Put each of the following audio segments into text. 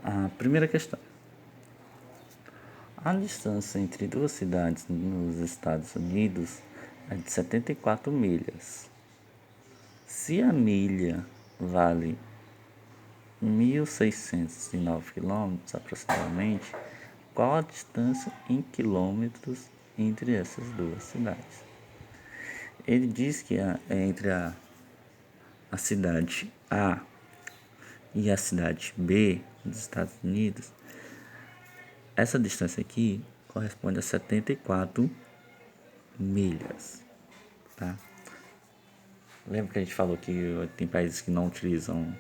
A primeira questão. A distância entre duas cidades nos Estados Unidos é de 74 milhas. Se a milha vale 1.609 quilômetros aproximadamente, qual a distância em quilômetros entre essas duas cidades? Ele diz que entre a cidade A e a cidade B dos Estados Unidos, essa distância aqui corresponde a 74 milhas, tá? Lembra que a gente falou que tem países que não utilizam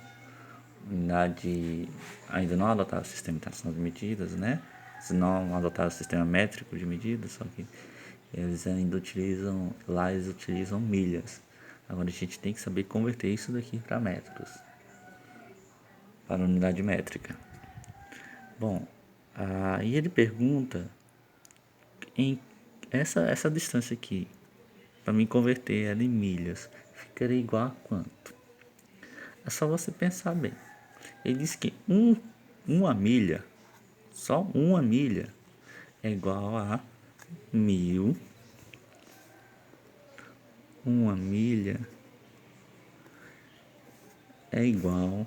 unidade, ainda não adotaram o sistema internacional de medidas, né? Se não adotaram o sistema métrico de medidas, só que eles ainda utilizam, lá eles utilizam milhas. Agora a gente tem que saber converter isso daqui para metros, para unidade métrica. Bom, aí ele pergunta em essa distância aqui, para me converter ela em milhas, ficaria igual a quanto? É só você pensar bem. Ele diz que uma milha, só uma milha, é igual a 1.000. Uma milha é igual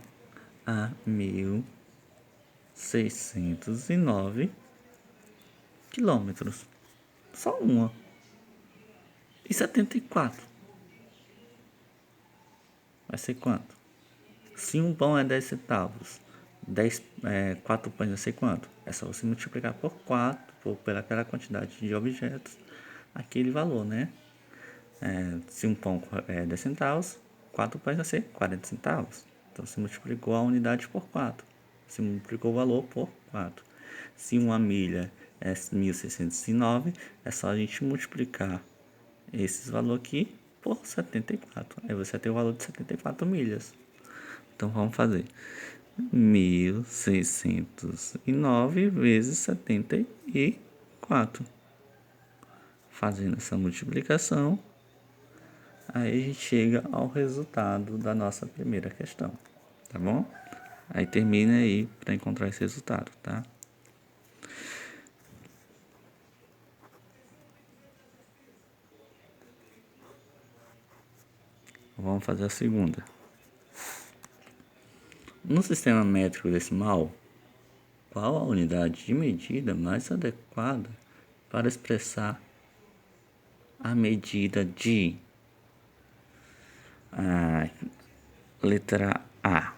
a 1.609 quilômetros. Só uma. E 74 vai ser quanto? Se um pão é 10 centavos, 4 pães vai ser quanto? É só você multiplicar por 4, pela quantidade de objetos, aquele valor, né? Se um pão é 10 centavos, 4 pães vai ser 40 centavos. Então você multiplicou a unidade por 4. Você multiplicou o valor por 4. Se uma milha é 1.609, é só a gente multiplicar esses valores aqui por 74. Aí você vai ter o valor de 74 milhas. Então vamos fazer 1.609 vezes 74. Fazendo essa multiplicação, aí a gente chega ao resultado da nossa primeira questão, tá bom? Aí termina aí para encontrar esse resultado, tá? Vamos fazer a segunda. No sistema métrico decimal, qual a unidade de medida mais adequada para expressar a medida de letra A?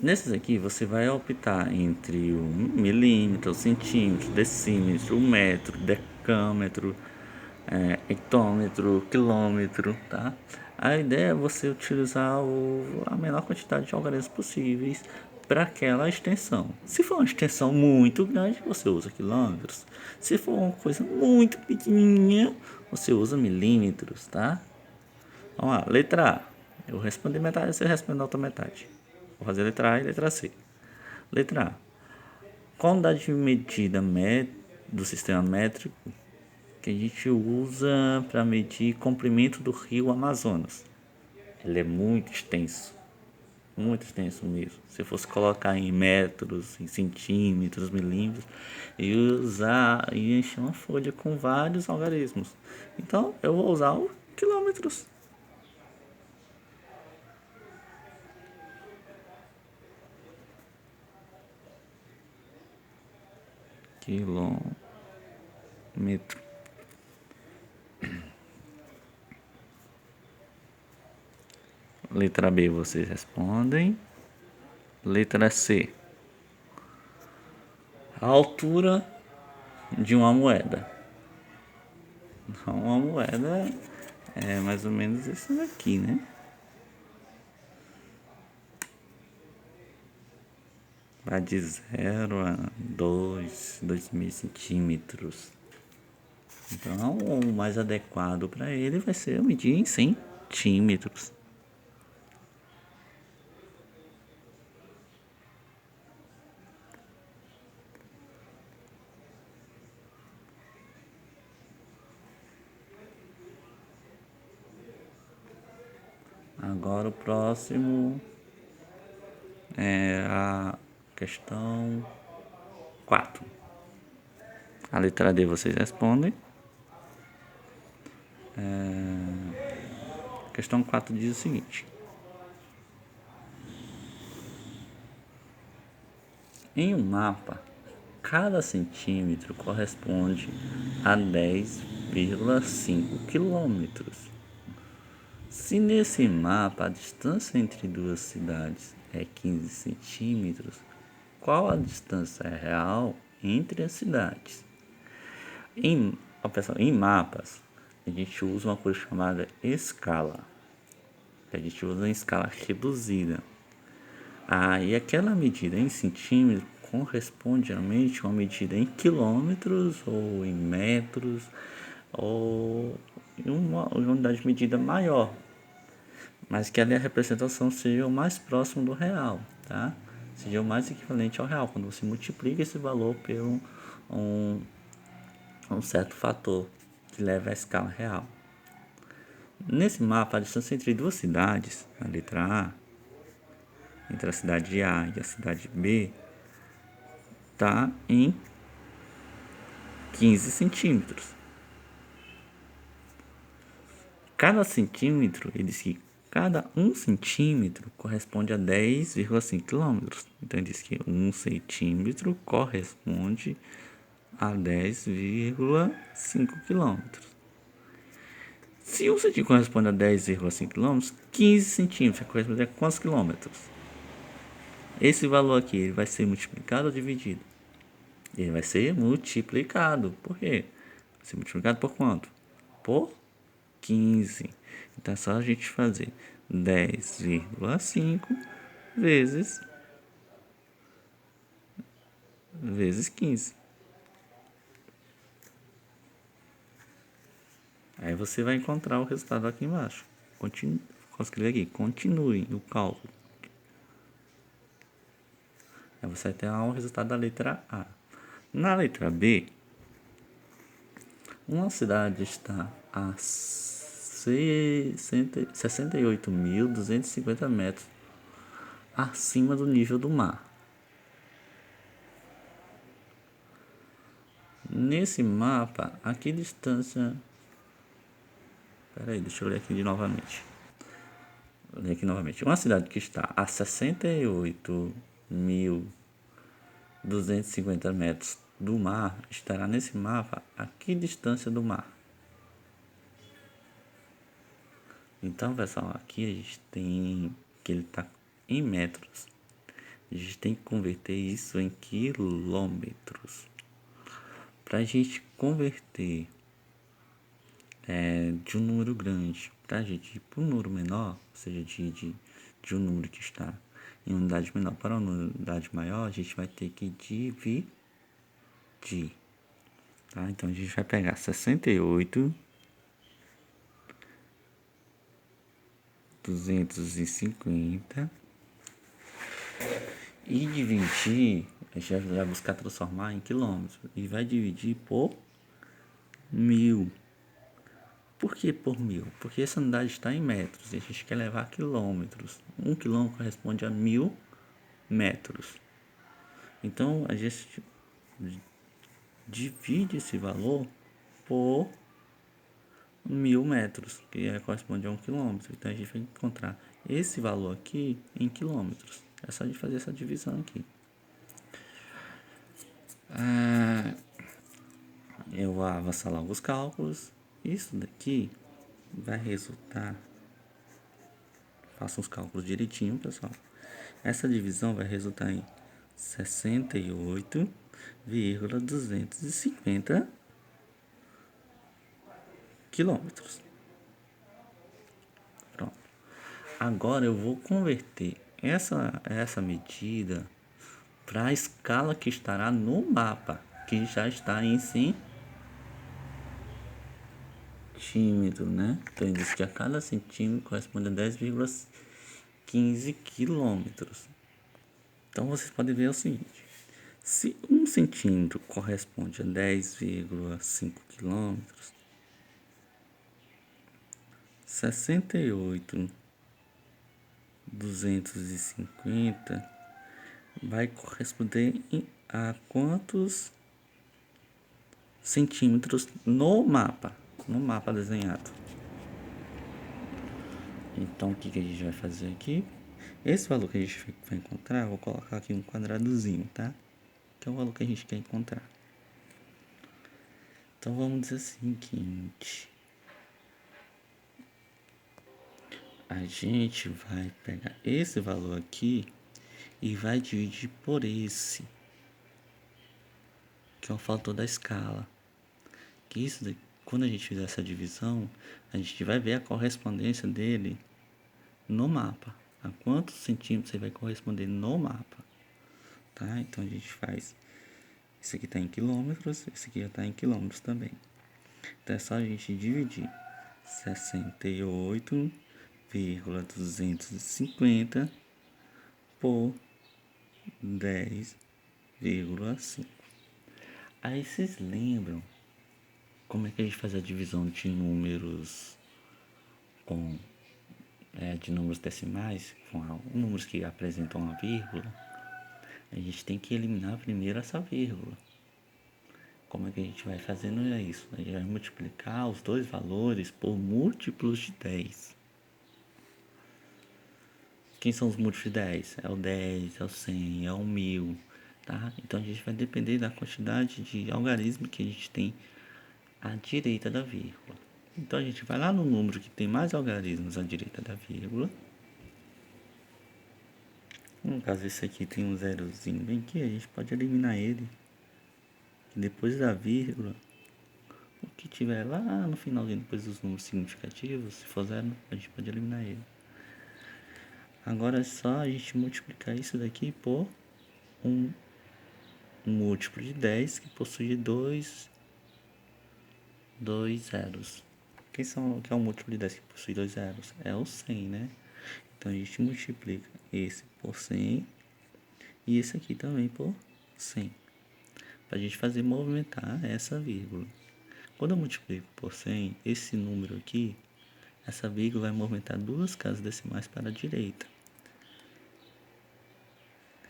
Nesses aqui você vai optar entre o milímetro, o centímetro, decímetro, o metro, decâmetro, hectômetro, quilômetro, tá? A ideia é você utilizar a menor quantidade de algarismos possíveis para aquela extensão. Se for uma extensão muito grande, você usa quilômetros. Se for uma coisa muito pequenininha, você usa milímetros, tá? Vamos lá, letra A. Eu respondi metade, você responde a outra metade. Vou fazer letra A e letra C. Letra A. Qual unidade de medida do sistema métrico que a gente usa para medir o comprimento do rio Amazonas? Ele é muito extenso mesmo. Se fosse colocar em metros, em centímetros, milímetros, e encher uma folha com vários algarismos. Então eu vou usar o quilômetros. Quilômetro. Letra B vocês respondem. Letra C. A altura de uma moeda. Uma moeda é mais ou menos isso daqui, né? Vai de 0 a 2.000 centímetros. Então, o mais adequado para ele vai ser medir em centímetros. Agora o próximo é Questão 4. A letra D vocês respondem. Questão 4 diz o seguinte: em um mapa, cada centímetro corresponde a 10,5 quilômetros. Se nesse mapa a distância entre duas cidades é 15 centímetros, qual a distância real entre as cidades? Em mapas, a gente usa uma coisa chamada escala. A gente usa em escala reduzida. E aquela medida em centímetro corresponde geralmente a uma medida em quilômetros ou em metros ou em uma unidade de medida maior, mas que ali a representação seja o mais próximo do real, tá? Seja o mais equivalente ao real, quando você multiplica esse valor por um certo fator que leva à escala real. Nesse mapa, a distância entre duas cidades, a letra A, entre a cidade A e a cidade B, está em 15 centímetros. Cada centímetro, ele diz que cada 1 centímetro corresponde a 10,5 quilômetros. Então, ele diz que 1 centímetro corresponde a 10,5 quilômetros. Se 1 centímetro corresponde a 10,5 quilômetros, 15 centímetros vai corresponder a quantos quilômetros? Esse valor aqui ele vai ser multiplicado ou dividido? Ele vai ser multiplicado. Por quê? Vai ser multiplicado por quanto? Por 15. Então é só a gente fazer 10,5 vezes 15. Aí você vai encontrar o resultado aqui embaixo. Vou escrever aqui, continue o cálculo. Aí você vai ter o resultado da letra A. Na letra B, uma cidade está a 68.250 metros acima do nível do mar. Nesse mapa, a que distância... Peraí, deixa eu ler aqui novamente. Vou ler aqui novamente. Uma cidade que está a 68.250 metros do mar estará nesse mapa a que distância do mar? Então, pessoal, aqui a gente tem que ele está em metros. A gente tem que converter isso em quilômetros. Para a gente converter de um número grande para a gente ir para um número menor, ou seja, de um número que está em unidade menor para uma unidade maior, a gente vai ter que dividir. Tá? Então a gente vai pegar 68.250 e dividir, a gente vai buscar transformar em quilômetros e vai dividir por 1000. Por que por 1000? Porque essa unidade está em metros e a gente quer levar a quilômetros. 1 quilômetro corresponde a 1000 metros. Então a gente divide esse valor por 1000 metros, que corresponde a 1 quilômetro. Então a gente vai encontrar esse valor aqui em quilômetros. É só de fazer essa divisão aqui. Eu vou avançar logo os cálculos. Isso daqui vai resultar... Faça os cálculos direitinho, pessoal. Essa divisão vai resultar em 68,250 quilômetros. Pronto. Agora eu vou converter essa medida para a escala que estará no mapa, que já está em centímetro, né? Então ele diz que a cada centímetro corresponde a 10,15 quilômetros. Então vocês podem ver o seguinte: se 1 centímetro corresponde a 10,5 quilômetros, 68.250 vai corresponder a quantos centímetros no mapa desenhado. Então, o que a gente vai fazer aqui? Esse valor que a gente vai encontrar, eu vou colocar aqui um quadradozinho, tá? Que é o valor que a gente quer encontrar. Então, vamos dizer o seguinte. A gente vai pegar esse valor aqui e vai dividir por esse, que é o fator da escala. Que isso daqui, quando a gente fizer essa divisão, a gente vai ver a correspondência dele no mapa. A quantos centímetros ele vai corresponder no mapa. Tá? Então a gente faz. Esse aqui está em quilômetros, esse aqui já está em quilômetros também. Então é só a gente dividir 68,250 por 10,5. Aí vocês lembram como é que a gente faz a divisão de números de números decimais, com números que apresentam uma vírgula? A gente tem que eliminar primeiro essa vírgula. Como é que a gente vai fazendo isso? A gente vai multiplicar os dois valores por múltiplos de 10. Quem são os múltiplos de 10? É o 10, é o 100, é o 1000, tá? Então a gente vai depender da quantidade de algarismo que a gente tem à direita da vírgula. Então a gente vai lá no número que tem mais algarismos à direita da vírgula. No caso, esse aqui tem um zerozinho bem aqui, a gente pode eliminar ele. Depois da vírgula, o que tiver lá no finalzinho, depois dos números significativos, se for zero, a gente pode eliminar ele. Agora é só a gente multiplicar isso daqui por um múltiplo de 10 que possui dois zeros. Que é o múltiplo de 10 que possui dois zeros? É o 100, né? Então a gente multiplica esse por 100 e esse aqui também por 100. Para a gente fazer movimentar essa vírgula. Quando eu multiplico por 100, esse número aqui, essa vírgula vai movimentar duas casas decimais para a direita.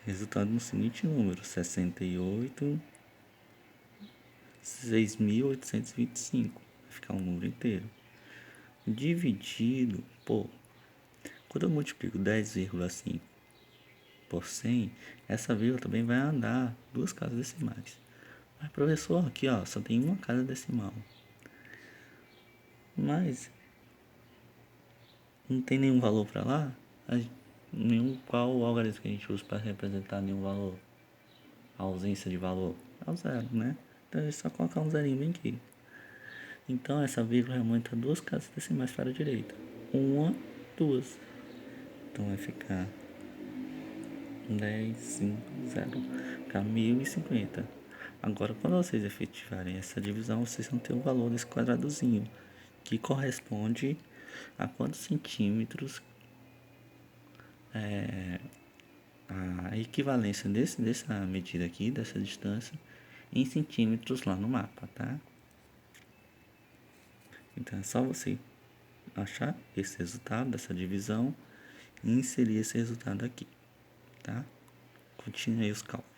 Resultado no seguinte número: 68.6.825. Vai ficar um número inteiro. Dividido por... Quando eu multiplico 10,5 por 100, essa vírgula também vai andar duas casas decimais. Mas, professor, aqui ó, só tem uma casa decimal. Mas não tem nenhum valor para lá? Qual o algarismo que a gente usa para representar nenhum valor? A ausência de valor? É o zero, né? Então é só colocar um zerinho bem aqui. Então essa vírgula aumenta duas casas decimais para a direita. Uma, duas. Então vai ficar 10, 5, 0. Ficar 1050. Agora, quando vocês efetivarem essa divisão, vocês vão ter o valor desse quadradozinho, que corresponde a quantos centímetros a equivalência dessa medida aqui, dessa distância, em centímetros lá no mapa, tá? Então é só você achar esse resultado dessa divisão e inserir esse resultado aqui, tá? Continue aí os cálculos.